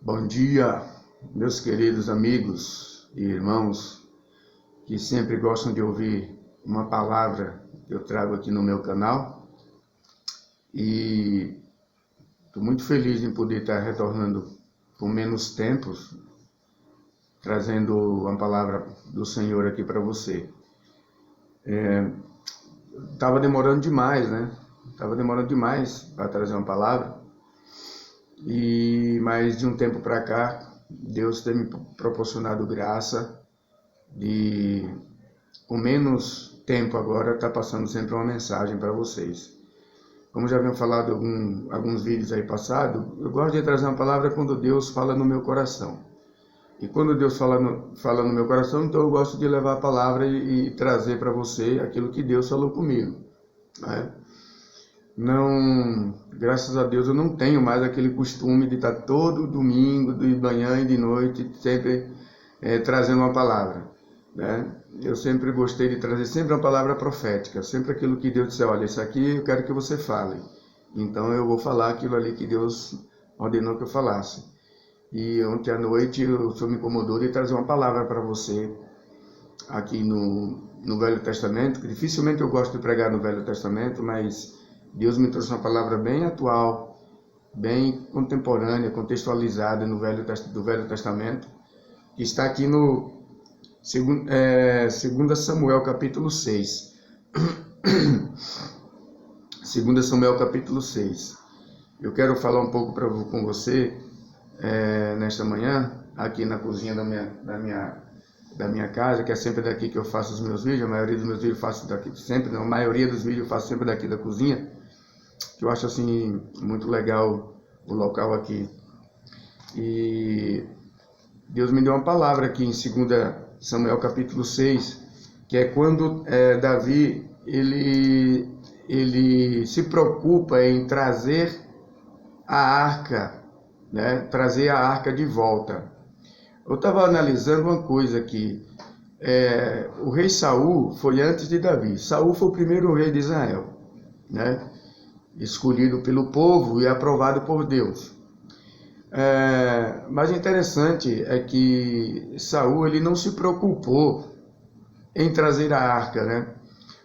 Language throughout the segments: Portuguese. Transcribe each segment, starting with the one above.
Bom dia, meus queridos amigos e irmãos que sempre gostam de ouvir uma palavra que eu trago aqui no meu canal. E estou muito feliz em poder estar retornando com menos tempo, trazendo uma palavra do Senhor aqui para você. Estava demorando demais, né? Estava demorando demais para trazer uma palavra. Mas de um tempo para cá, Deus tem me proporcionado graça de, com menos tempo agora, estar passando sempre uma mensagem para vocês. Como já haviam falado alguns vídeos aí passados, eu gosto de trazer uma palavra quando Deus fala no meu coração. E quando Deus fala no meu coração, então eu gosto de levar a palavra e trazer para você aquilo que Deus falou comigo, né? Não, graças a Deus eu não tenho mais aquele costume de estar todo domingo, de manhã e de noite, sempre trazendo uma palavra, né? Eu sempre gostei de trazer sempre uma palavra profética, sempre aquilo que Deus disse, olha, isso aqui eu quero que você fale. Então eu vou falar aquilo ali que Deus ordenou que eu falasse. E ontem à noite o Senhor me incomodou de trazer uma palavra para você aqui no Velho Testamento, que dificilmente eu gosto de pregar no Velho Testamento, mas Deus me trouxe uma palavra bem atual, bem contemporânea, contextualizada do Velho Testamento, que está aqui no 2 Samuel capítulo 6. 2 Samuel capítulo 6. Eu quero falar um pouco com você nesta manhã, aqui na cozinha da minha casa, que é sempre daqui que eu faço os meus vídeos. A maioria dos meus vídeos eu faço daqui sempre, não, a maioria dos vídeos eu faço sempre daqui da cozinha, que eu acho assim muito legal o local aqui. E Deus me deu uma palavra aqui em 2 Samuel capítulo 6, que é quando Davi ele se preocupa em trazer a arca, né? Trazer a arca de volta. Eu estava analisando uma coisa aqui. O rei Saul foi antes de Davi. Saul foi o primeiro rei de Israel, né? Escolhido pelo povo e aprovado por Deus. Mas interessante é que Saul ele não se preocupou em trazer a arca, né?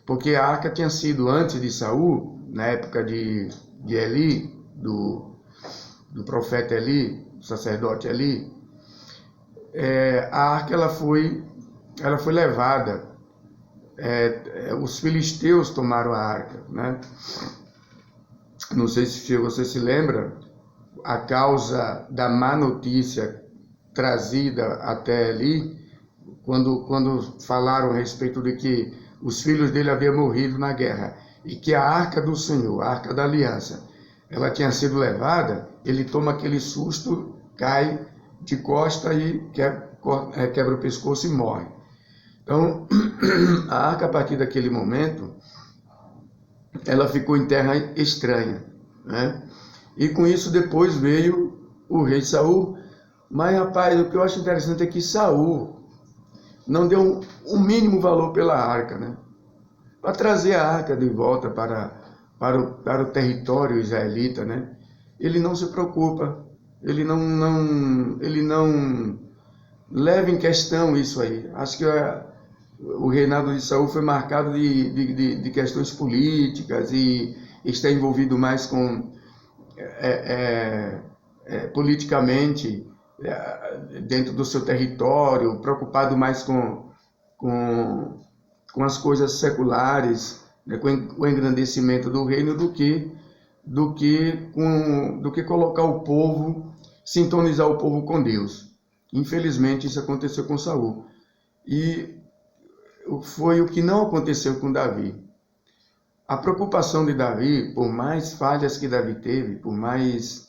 Porque a arca tinha sido antes de Saul, na época de Eli, do profeta Eli, do sacerdote Eli. A arca ela foi levada. Os filisteus tomaram a arca, né? Não sei se você se lembra, a causa da má notícia trazida até ali, quando falaram a respeito de que os filhos dele haviam morrido na guerra e que a arca do Senhor, a arca da aliança, ela tinha sido levada, ele toma aquele susto, cai de costa e quebra o pescoço e morre. Então, a arca, a partir daquele momento, ela ficou em terra estranha, né? E com isso depois veio o rei Saul. Mas, rapaz, o que eu acho interessante é que Saul não deu um mínimo valor pela arca, né? Para trazer a arca de volta para o território israelita, né? Ele não se preocupa, ele não leva em questão isso aí. Acho que o reinado de Saul foi marcado de questões políticas e está envolvido mais com politicamente dentro do seu território, preocupado mais com as coisas seculares, né, com o engrandecimento do reino do que colocar o povo, sintonizar o povo com Deus. Infelizmente isso aconteceu com Saul. E foi o que não aconteceu com Davi. A preocupação de Davi, por mais falhas que Davi teve, por mais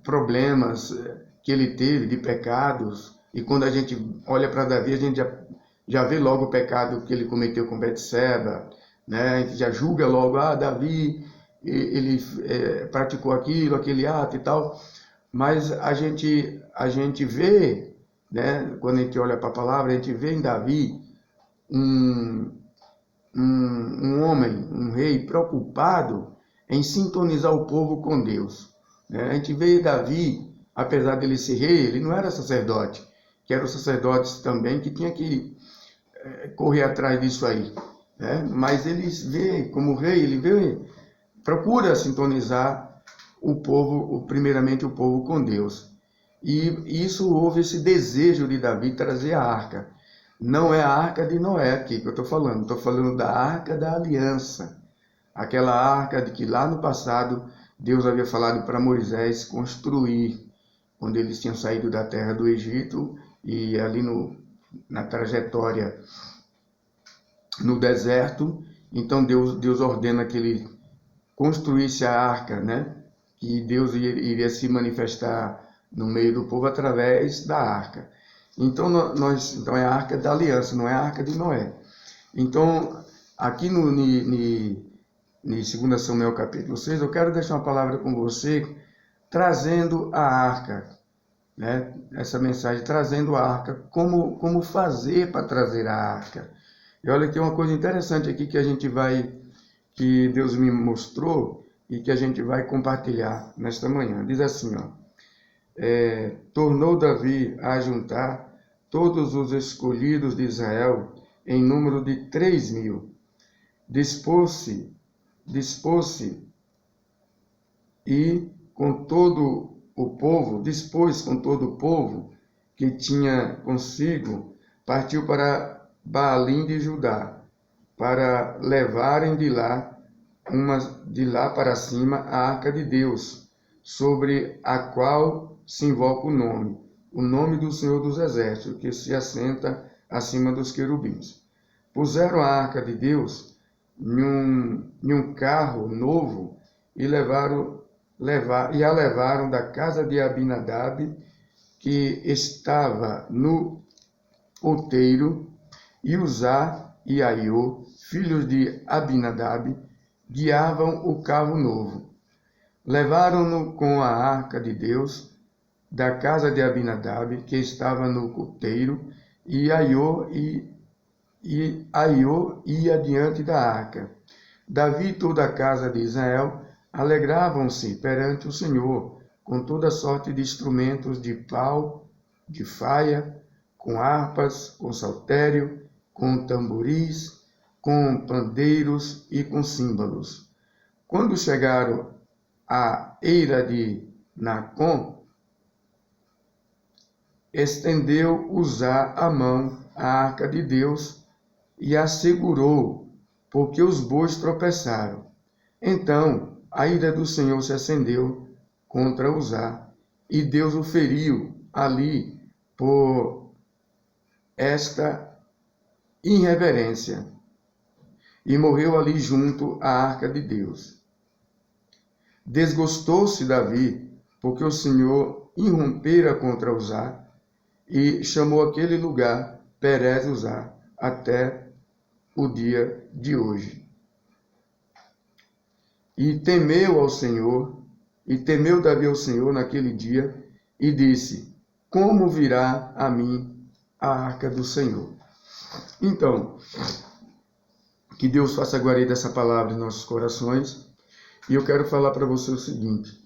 problemas que ele teve de pecados, e quando a gente olha para Davi, a gente já vê logo o pecado que ele cometeu com Betseba, né? A gente já julga logo, Davi, ele praticou aquele ato e tal, mas a gente vê, né? Quando a gente olha para a palavra, a gente vê em Davi um homem, um rei preocupado em sintonizar o povo com Deus. né? A gente vê Davi, apesar dele ser rei, ele não era sacerdote, que eram os sacerdotes também que tinha que correr atrás disso aí, né? Mas ele vê, como rei, ele vê, procura sintonizar o povo, primeiramente o povo com Deus. E isso houve esse desejo de Davi trazer a arca. Não é a arca de Noé aqui que eu estou falando da arca da aliança. Aquela arca de que lá no passado Deus havia falado para Moisés construir, quando eles tinham saído da terra do Egito e ali na trajetória no deserto. Então Deus ordena que ele construísse a arca, né? Que Deus iria se manifestar no meio do povo através da arca. Então, então é a arca da aliança, não é a arca de Noé. Então, aqui no 2 Samuel capítulo 6, eu quero deixar uma palavra com você, trazendo a arca, né? Essa mensagem, trazendo a arca, como fazer para trazer a arca. E olha que uma coisa interessante aqui que Deus me mostrou e que a gente vai compartilhar nesta manhã. Diz assim, ó. Tornou Davi a juntar todos os escolhidos de Israel em número de 3.000. Dispôs-se e com todo o povo, que tinha consigo, partiu para Baalim de Judá, para levarem de lá para cima a arca de Deus, sobre a qual se invoca o nome do Senhor dos Exércitos, que se assenta acima dos querubins. Puseram a arca de Deus em um carro novo e a levaram da casa de Abinadab, que estava no outeiro, e Uzá e Aiô, filhos de Abinadab, guiavam o carro novo. Levaram-no com a arca de Deus da casa de Abinadab, que estava no outeiro, e Aiô ia diante da arca. Davi e toda a casa de Israel alegravam-se perante o Senhor, com toda sorte de instrumentos de pau, de faia, com harpas, com saltério, com tamboris, com pandeiros e com símbolos. Quando chegaram à eira de Nacon, estendeu Uzá a mão à arca de Deus e a segurou, porque os bois tropeçaram. Então a ira do Senhor se acendeu contra Uzá, e Deus o feriu ali por esta irreverência, e morreu ali junto à arca de Deus. Desgostou-se Davi, porque o Senhor irrompera contra Uzá, e chamou aquele lugar Perez Uzá até o dia de hoje. E temeu Davi ao Senhor naquele dia, e disse: como virá a mim a arca do Senhor? Então, que Deus faça guarida dessa palavra em nossos corações. E eu quero falar para você o seguinte: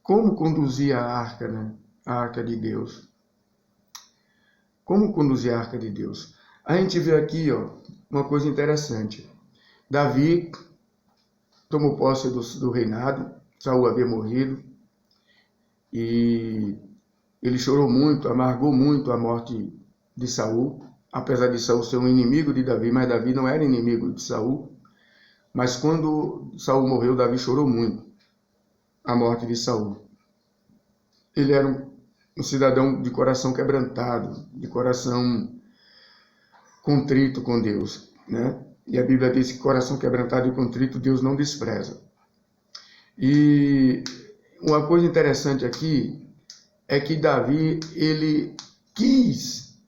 como conduzir a arca, né? A arca de Deus. Como conduzir a arca de Deus? A gente vê aqui, ó, uma coisa interessante. Davi tomou posse do reinado, Saul havia morrido, e ele chorou muito, amargou muito a morte de Saul, apesar de Saul ser um inimigo de Davi, mas Davi não era inimigo de Saul. Mas quando Saul morreu, Davi chorou muito a morte de Saul. Ele era um cidadão de coração quebrantado, de coração contrito com Deus, né? E a Bíblia diz que coração quebrantado e contrito Deus não despreza. E uma coisa interessante aqui é que Davi, ele quis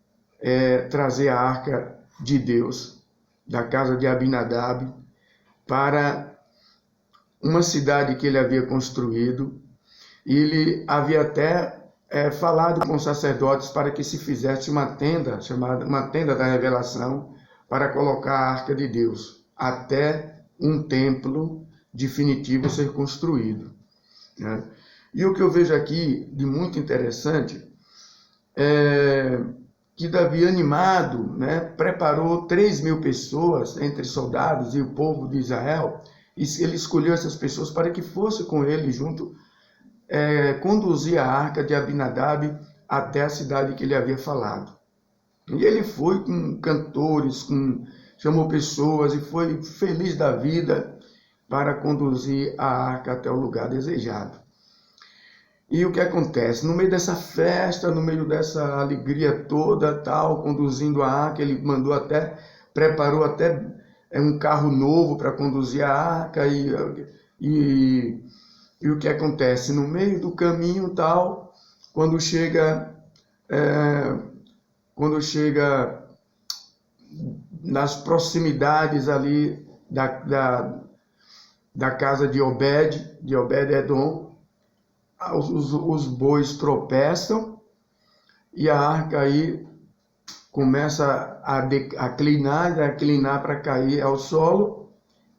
trazer a arca de Deus da casa de Abinadab para uma cidade que ele havia construído. E ele havia até falado com os sacerdotes para que se fizesse uma tenda, chamada uma tenda da revelação, para colocar a arca de Deus, até um templo definitivo ser construído, né? E o que eu vejo aqui de muito interessante é que Davi, animado, né, preparou 3.000 pessoas, entre soldados e o povo de Israel, e ele escolheu essas pessoas para que fosse com ele junto, conduzir a arca de Abinadab até a cidade que ele havia falado. E ele foi com cantores, chamou pessoas e foi feliz da vida para conduzir a arca até o lugar desejado. E o que acontece? No meio dessa festa, no meio dessa alegria toda, tal, conduzindo a arca, ele preparou até um carro novo para conduzir a arca, e o que acontece? No meio do caminho, tal, quando chega nas proximidades ali da casa de Obed-Edom, os bois tropeçam e a arca aí começa a declinar para cair ao solo,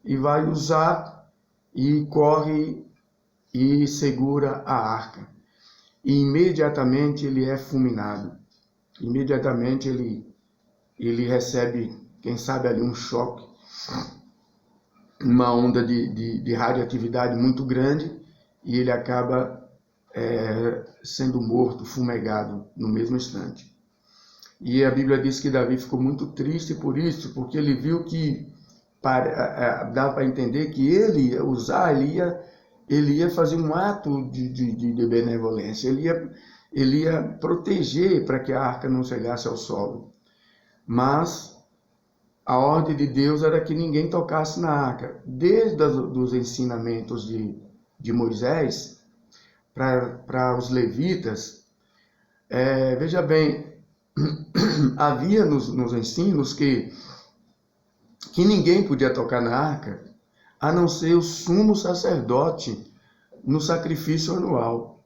e vai usar e corre e segura a arca. E imediatamente ele é fulminado. Imediatamente ele recebe, quem sabe ali, um choque, uma onda de radioatividade muito grande, e ele acaba sendo morto, fumegado no mesmo instante. E a Bíblia diz que Davi ficou muito triste por isso, porque ele viu que dá para entender que ele ia fazer um ato de benevolência, ele ia proteger para que a arca não chegasse ao solo. Mas a ordem de Deus era que ninguém tocasse na arca. Desde os ensinamentos de Moisés para os levitas, veja bem, havia nos ensinos que ninguém podia tocar na arca, a não ser o sumo sacerdote no sacrifício anual.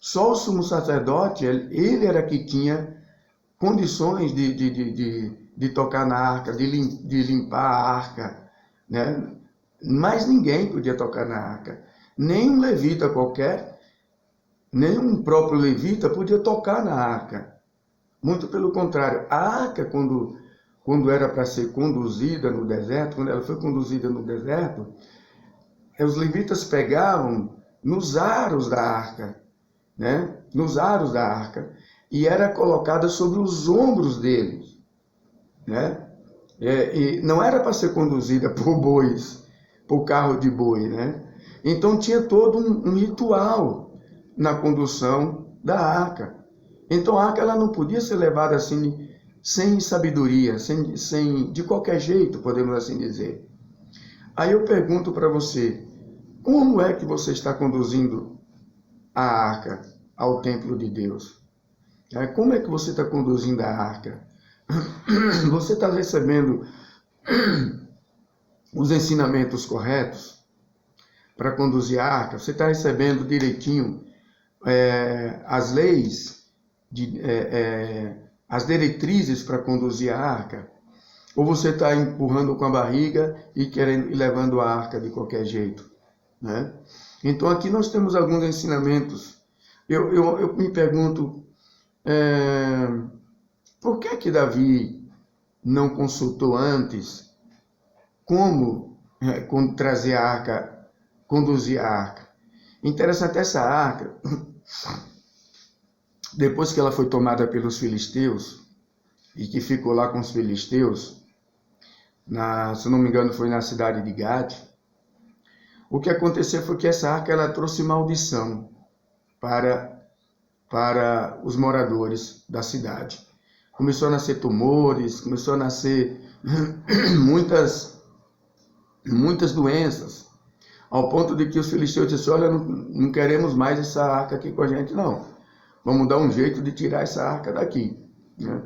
Só o sumo sacerdote, ele era que tinha condições de tocar na arca, de limpar a arca, né? Mas ninguém podia tocar na arca. Nem um levita qualquer, nem um próprio levita podia tocar na arca. Muito pelo contrário, a arca, quando era para ser conduzida no deserto, quando ela foi conduzida no deserto, os levitas pegavam nos aros da arca, né? Nos aros da arca, e era colocada sobre os ombros deles, né? E não era para ser conduzida por bois, por carro de boi, né? Então tinha todo um ritual na condução da arca. Então a arca ela não podia ser levada assim, sem sabedoria, de qualquer jeito, podemos assim dizer. Aí eu pergunto para você, como é que você está conduzindo a arca ao templo de Deus? Como é que você está conduzindo a arca? Você está recebendo os ensinamentos corretos para conduzir a arca? Você está recebendo direitinho as leis, as diretrizes para conduzir a arca? Ou você está empurrando com a barriga e levando a arca de qualquer jeito, né? Então aqui nós temos alguns ensinamentos. Eu me pergunto, por que Davi não consultou antes como trazer a arca, conduzir a arca? Interessante, essa arca, depois que ela foi tomada pelos filisteus, e que ficou lá com os filisteus, se não me engano foi na cidade de Gade, o que aconteceu foi que essa arca ela trouxe maldição para os moradores da cidade. Começou a nascer tumores, começou a nascer muitas doenças, ao ponto de que os filisteus disseram, olha, não queremos mais essa arca aqui com a gente, não. Vamos dar um jeito de tirar essa arca daqui, né?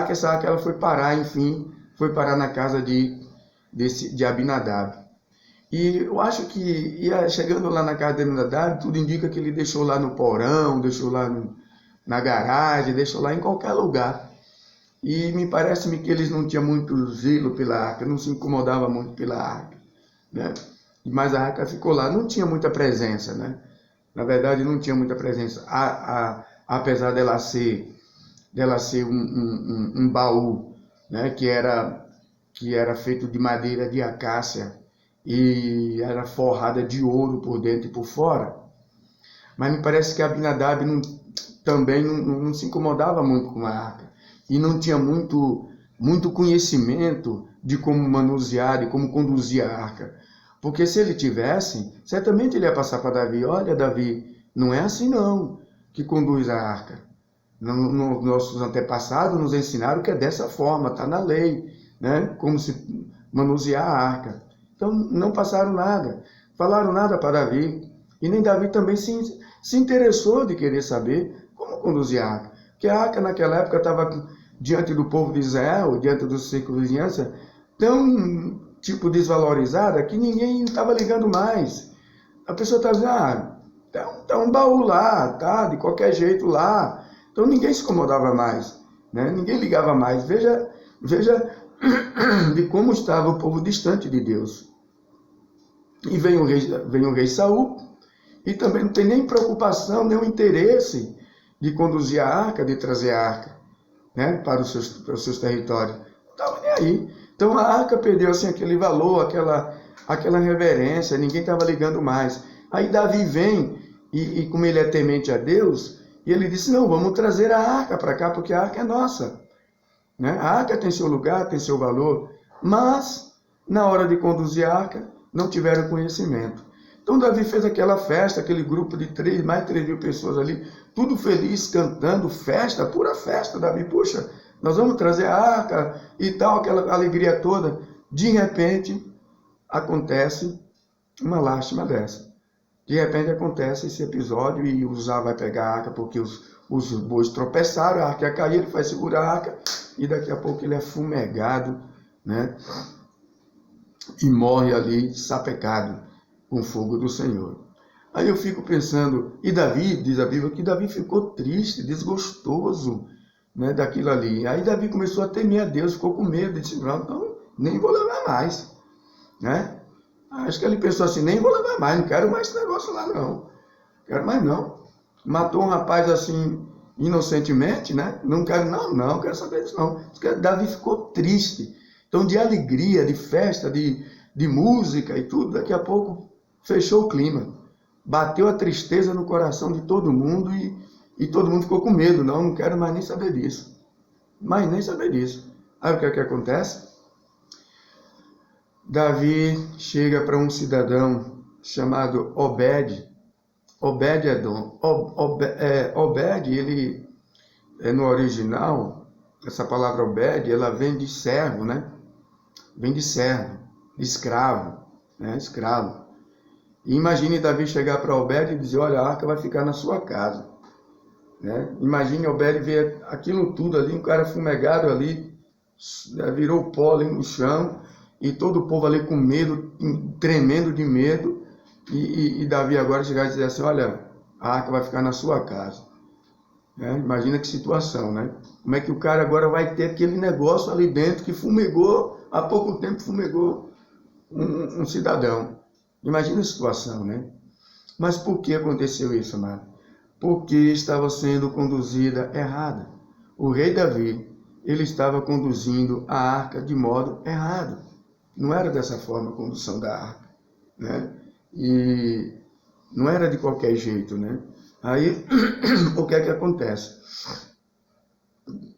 Essa arca ela foi parar, enfim, na casa de Abinadab. E eu acho que chegando lá na casa de Abinadab, tudo indica que ele deixou lá no porão, deixou lá na garagem, deixou lá em qualquer lugar. E me parece-me que eles não tinham muito zelo pela arca, não se incomodava muito pela arca, né? mas a arca ficou lá. Não tinha muita presença, né? Na verdade, não tinha muita presença. Apesar dela ser um baú, né? Que era feito de madeira de acácia e era forrada de ouro por dentro e por fora. Mas me parece que Abinadab também não se incomodava muito com a arca. E não tinha muito conhecimento de como manusear, de como conduzir a arca. Porque se ele tivesse, certamente ele ia passar para Davi: olha, Davi, não é assim não que conduz a arca. Nossos antepassados nos ensinaram que é dessa forma, está na lei, né? Como se manusear a arca. Então não passaram nada, falaram nada para Davi. E nem Davi também se interessou de querer saber como conduzir a arca. Porque a arca naquela época estava diante do povo de Israel, diante do circunvizinhança, tão desvalorizada que ninguém estava ligando mais. A pessoa estava dizendo: tá um baú lá, tá de qualquer jeito lá. Então ninguém se incomodava mais, né? Ninguém ligava mais. Veja de como estava o povo distante de Deus. E vem o rei Saul, e também não tem nem preocupação, nem o interesse de conduzir a arca, de trazer a arca, né, para os seus territórios. Não estava nem aí. Então a arca perdeu assim, aquele valor, aquela reverência, ninguém estava ligando mais. Aí Davi vem, e como ele é temente a Deus, e ele disse: não, vamos trazer a arca para cá, porque a arca é nossa. Né? A arca tem seu lugar, tem seu valor, mas na hora de conduzir a arca, não tiveram conhecimento. Então Davi fez aquela festa, aquele grupo de mais de 3 mil pessoas ali, tudo feliz, cantando, festa, pura festa. Davi: puxa, nós vamos trazer a arca e tal, aquela alegria toda. De repente, acontece uma lástima dessa. De repente acontece esse episódio e Uzá vai pegar a arca porque os bois tropeçaram, a arca ia cair, ele vai segurar a arca e daqui a pouco ele é fumegado, né? E morre ali, sapecado com o fogo do Senhor. Aí eu fico pensando, e Davi, diz a Bíblia, que Davi ficou triste, desgostoso, né, daquilo ali. Aí Davi começou a temer a Deus, ficou com medo, disse: não, então nem vou levar mais, né? Acho que ele pensou assim: nem vou levar mais, não quero mais esse negócio lá não, quero mais não. Matou um rapaz assim, inocentemente, né? Não quero, não quero saber disso não. Davi ficou triste. Então, de alegria, de festa, de música e tudo, daqui a pouco fechou o clima. Bateu a tristeza no coração de todo mundo e todo mundo ficou com medo. Não quero mais nem saber disso. Mas nem saber disso. Aí o que é que acontece? Davi chega para um cidadão chamado Obed. Obed-Edom. Obed, ele no original, essa palavra Obed, ela vem de servo, né? Vem de servo, de escravo, né? Escravo. E imagine Davi chegar para Obed e dizer: olha, a arca vai ficar na sua casa, né? Imagine Obed ver aquilo tudo ali, um cara fumegado ali, virou pó ali no chão, e todo o povo ali com medo, tremendo de medo, e Davi agora chegar e dizer assim: olha, a arca vai ficar na sua casa. Imagina que situação, né? Como é que o cara agora vai ter aquele negócio ali dentro que fumegou, há pouco tempo fumegou um cidadão. Imagina a situação, né? Mas por que aconteceu isso, amado? Porque estava sendo conduzida errada. O rei Davi, ele estava conduzindo a arca de modo errado. Não era dessa forma a condução da arca, né? E não era de qualquer jeito, né? Aí, o que é que acontece?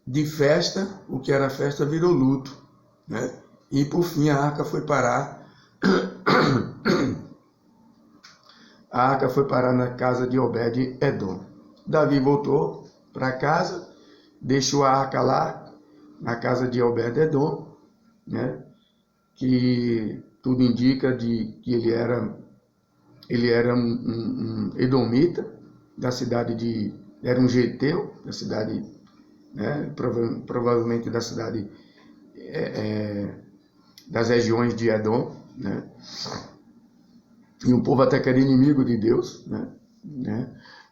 De festa, o que era festa virou luto, né? E por fim a arca foi parar. A arca foi parar na casa de Obed-Edom. Davi voltou para casa, deixou a arca lá, na casa de Obed-Edom, né? Que tudo indica que ele era um edomita, da cidade era um geteu, da cidade, né, provavelmente da cidade, das regiões de Edom, né, e um povo até que era inimigo de Deus, né,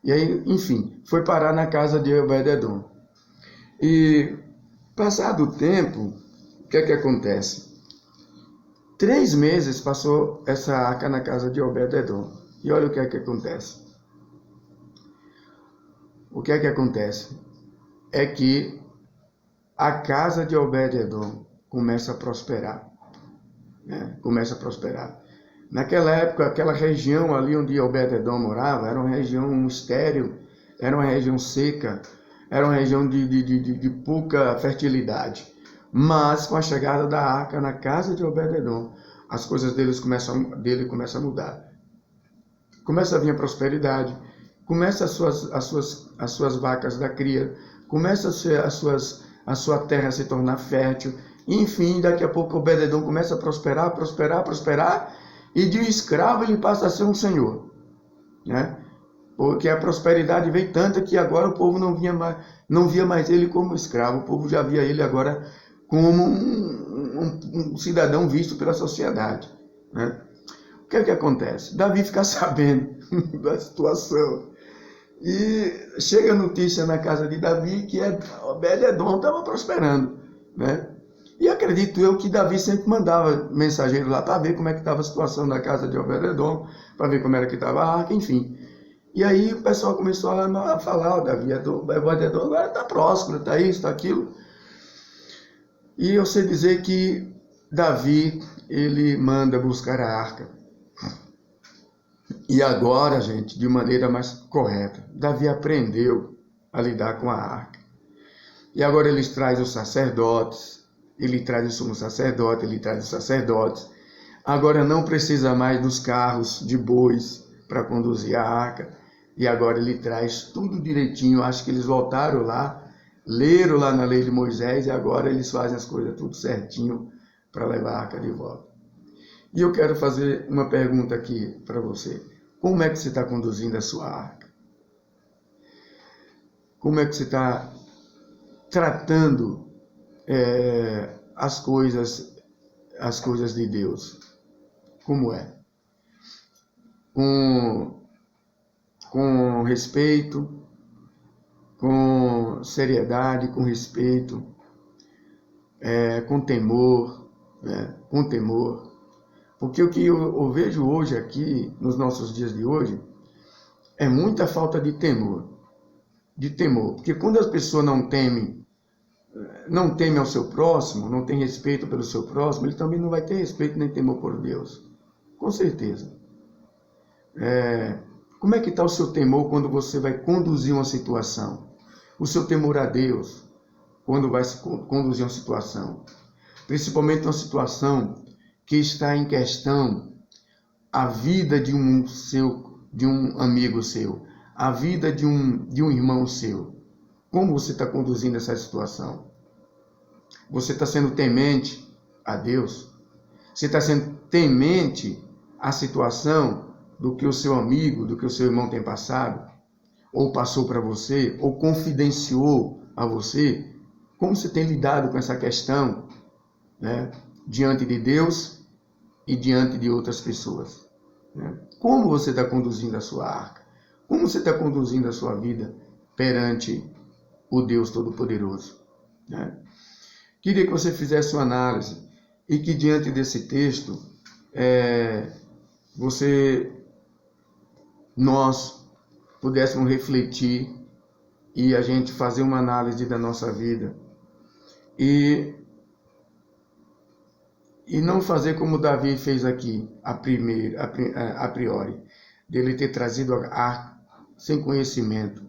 e aí, enfim, foi parar na casa de Obed-Edom. E, passado o tempo, o que é que acontece? 3 meses passou essa arca na casa de Obed-edom. E olha o que é que acontece. O que é que acontece? É que a casa de Obed-edom começa a prosperar. Né? Começa a prosperar. Naquela época, aquela região ali onde Obed-edom morava, era uma região estéril, era uma região seca, era uma região de pouca fertilidade. Mas com a chegada da arca na casa de Obed-edom, as coisas dele começam a mudar. Começa a vir a prosperidade, começa as suas vacas da cria, começa a sua terra a se tornar fértil. E, enfim, daqui a pouco Obed-edom começa a prosperar, e de um escravo ele passa a ser um senhor, né? Porque a prosperidade veio tanta que agora o povo não via mais ele como escravo, o povo já via ele agora como um cidadão visto pela sociedade, né? O que é que acontece? Davi fica sabendo da situação e chega a notícia na casa de Davi que Obed-edom estava prosperando, né? E acredito eu que Davi sempre mandava mensageiro lá para ver como é que estava a situação da casa de Obed-edom, para ver como era que estava a arca, enfim. E aí o pessoal começou a falar, Davi, Obed-edom agora está próspero, está isso, está aquilo. E eu sei dizer que Davi, ele manda buscar a arca. E agora, gente, de maneira mais correta, Davi aprendeu a lidar com a arca. E agora ele traz os sacerdotes, ele traz o sumo sacerdote, ele traz os sacerdotes. Agora não precisa mais dos carros de bois para conduzir a arca. E agora ele traz tudo direitinho. Acho que eles voltaram lá, leram lá na lei de Moisés e agora eles fazem as coisas tudo certinho para levar a arca de volta. E eu quero fazer uma pergunta aqui para você. Como é que você está conduzindo a sua arca? Como é que você está tratando as coisas de Deus? Como é? Com respeito, com seriedade, com respeito, com temor, né? Com temor. Porque o que eu vejo hoje aqui, nos nossos dias de hoje, é muita falta de temor. Porque quando as pessoas não temem ao seu próximo, não tem respeito pelo seu próximo, ele também não vai ter respeito nem temor por Deus. Com certeza. Como é que está o seu temor quando você vai conduzir uma situação? O seu temor a Deus, quando vai conduzir uma situação? Principalmente uma situação que está em questão a vida de um amigo seu, a vida de um irmão seu. Como você está conduzindo essa situação? Você está sendo temente a Deus? Você está sendo temente à situação do que o seu amigo, do que o seu irmão tem passado? Ou passou para você? Ou confidenciou a você? Como você tem lidado com essa questão, né, diante de Deus e diante de outras pessoas? Né? Como você está conduzindo a sua arca? Como você está conduzindo a sua vida perante o Deus Todo-Poderoso? Né? Queria que você fizesse uma análise e que diante desse texto nós pudéssemos refletir e a gente fazer uma análise da nossa vida e não fazer como Davi fez aqui, a priori, dele ter trazido a arca sem conhecimento,